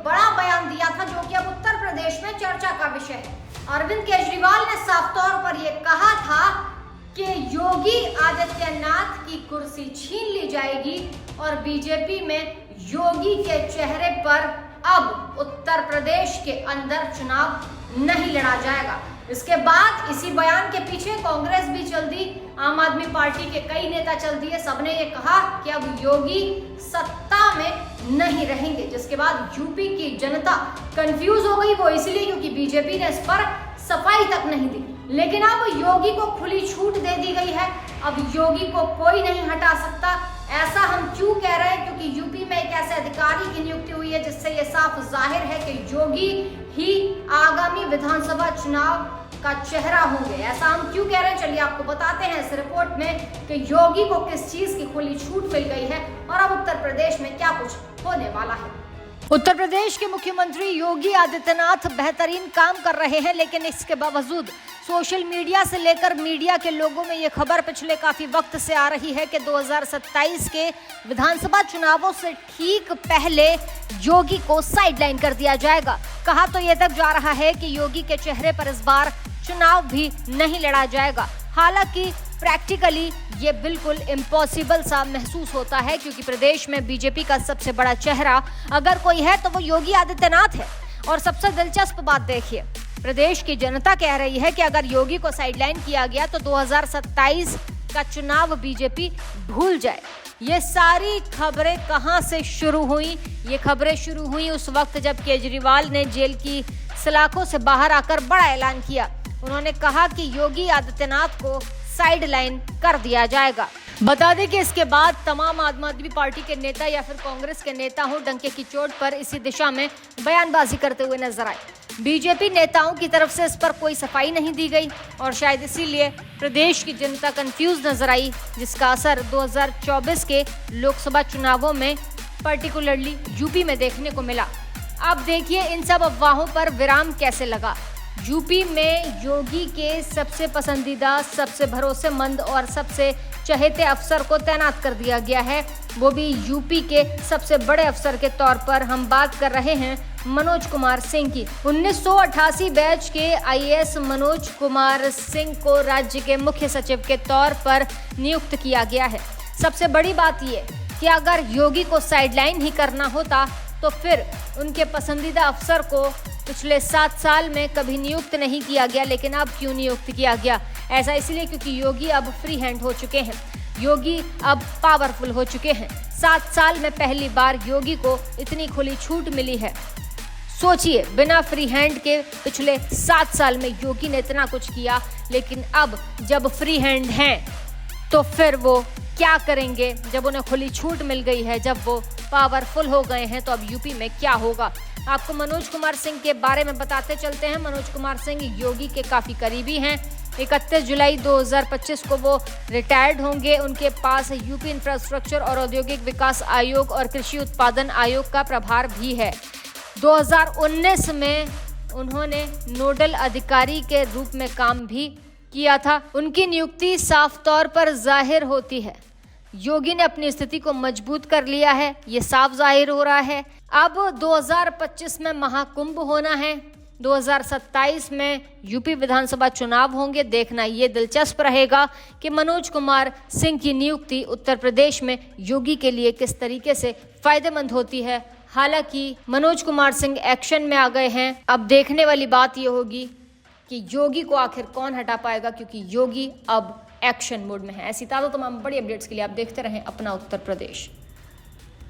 बड़ा बयान दिया था जो कि अब उत्तर प्रदेश में चर्चा का विषय है। अरविंद केजरीवाल ने साफ तौर पर यह कहा था कि योगी आदित्यनाथ की कुर्सी छीन ली जाएगी और बीजेपी में योगी के चेहरे पर अब उत्तर प्रदेश के अंदर चुनाव नहीं लड़ा जाएगा। इसके बाद इसी बयान के पीछे कांग्रेस भी चल दी, आम आदमी पार्टी के कई नेता चल दिए। सबने ये कहा कि अब योगी सत्ता में नहीं रहेंगे, जिसके बाद यूपी की जनता कंफ्यूज हो गई। वो इसलिए क्योंकि बीजेपी ने इस पर सफाई तक नहीं दी। लेकिन अब योगी को खुली छूट दे दी गई है, अब योगी को कोई नहीं हटा सकता। ऐसा हम क्यों कह रहे हैं? क्योंकि यूपी में एक ऐसे अधिकारी की नियुक्ति हुई है जिससे ये साफ जाहिर है कि योगी ही आगामी विधानसभा चुनाव का चेहरा होंगे। ऐसा हम क्यों कह रहे हैं, चलिए आपको बताते हैं इस रिपोर्ट में कि योगी को किस चीज की खुली छूट मिल गई है और अब उत्तर प्रदेश में क्या कुछ होने वाला है। उत्तर प्रदेश के मुख्यमंत्री योगी आदित्यनाथ बेहतरीन काम कर रहे हैं, लेकिन इसके बावजूद सोशल मीडिया से लेकर मीडिया के लोगों में ये खबर पिछले काफी वक्त से आ रही है कि 2027 के विधानसभा चुनावों से ठीक पहले योगी को साइडलाइन कर दिया जाएगा। कहा तो ये तक जा रहा है कि योगी के चेहरे पर इस बार चुनाव भी नहीं लड़ा जाएगा। हालांकि प्रैक्टिकली ये बिल्कुल इम्पॉसिबल सा महसूस होता है, क्योंकि प्रदेश में बीजेपी का सबसे बड़ा चेहरा अगर कोई है तो वो योगी आदित्यनाथ है। और सबसे दिलचस्प बात देखिए, प्रदेश की जनता कह रही है कि अगर योगी को साइडलाइन किया गया तो 2027 का चुनाव बीजेपी भूल जाए। ये सारी खबरें कहां से शुरू हुई? ये खबरें शुरू हुई उस वक्त जब केजरीवाल ने जेल की सलाखों से बाहर आकर बड़ा ऐलान किया। उन्होंने कहा कि योगी आदित्यनाथ को साइडलाइन कर दिया जाएगा। बता दें कि इसके बाद तमाम आम आदमी पार्टी के नेता या फिर कांग्रेस के नेता हो डंके की चोट पर इसी दिशा में बयानबाजी करते हुए नजर आए। बीजेपी नेताओं की तरफ से इस पर कोई सफाई नहीं दी गई और शायद इसीलिए प्रदेश की जनता कंफ्यूज नजर आई, जिसका असर 2024 के लोकसभा चुनावों में पर्टिकुलरली यूपी में देखने को मिला। अब देखिए इन सब अफवाहों पर विराम कैसे लगा। यूपी में योगी के सबसे पसंदीदा, सबसे भरोसेमंद और सबसे चहेते अफसर को तैनात कर दिया गया है, वो भी यूपी के सबसे बड़े अफसर के तौर पर। हम बात कर रहे हैं मनोज कुमार सिंह की। 1988 बैच के आईएएस मनोज कुमार सिंह को राज्य के मुख्य सचिव के तौर पर नियुक्त किया गया है। सबसे बड़ी बात यह कि अगर योगी को साइडलाइन ही करना होता तो फिर उनके पसंदीदा अफसर को पिछले 7 साल में कभी नियुक्त नहीं किया गया, लेकिन अब क्यों नियुक्त किया गया? ऐसा इसलिए क्योंकि योगी अब फ्री हैंड हो चुके हैं, योगी अब पावरफुल हो चुके हैं। 7 साल में पहली बार योगी को इतनी खुली छूट मिली है। सोचिए, बिना फ्री हैंड के पिछले 7 साल में योगी ने इतना कुछ किया, लेकिन अब जब फ्री हैंड हैं तो फिर वो क्या करेंगे? जब उन्हें खुली छूट मिल गई है, जब वो पावरफुल हो गए हैं, तो अब यूपी में क्या होगा? आपको मनोज कुमार सिंह के बारे में बताते चलते हैं। मनोज कुमार सिंह योगी के काफ़ी करीबी हैं। 31 जुलाई 2025 को वो रिटायर्ड होंगे। उनके पास यूपी इंफ्रास्ट्रक्चर और औद्योगिक विकास आयोग और कृषि उत्पादन आयोग का प्रभार भी है। 2019 में उन्होंने नोडल अधिकारी के रूप में काम भी किया था। उनकी नियुक्ति साफ तौर पर जाहिर होती है योगी ने अपनी स्थिति को मजबूत कर लिया है, ये साफ जाहिर हो रहा है। अब 2025 में महाकुंभ होना है, 2027 में यूपी विधानसभा चुनाव होंगे। देखना ये दिलचस्प रहेगा कि मनोज कुमार सिंह की नियुक्ति उत्तर प्रदेश में योगी के लिए किस तरीके से फायदेमंद होती है। हालांकि मनोज कुमार सिंह एक्शन में आ गए हैं। अब देखने वाली बात ये होगी कि योगी को आखिर कौन हटा पाएगा, क्योंकि योगी अब एक्शन मोड में है। ऐसी तमाम बड़ी अपडेट्स के लिए आप देखते रहें अपना उत्तर प्रदेश।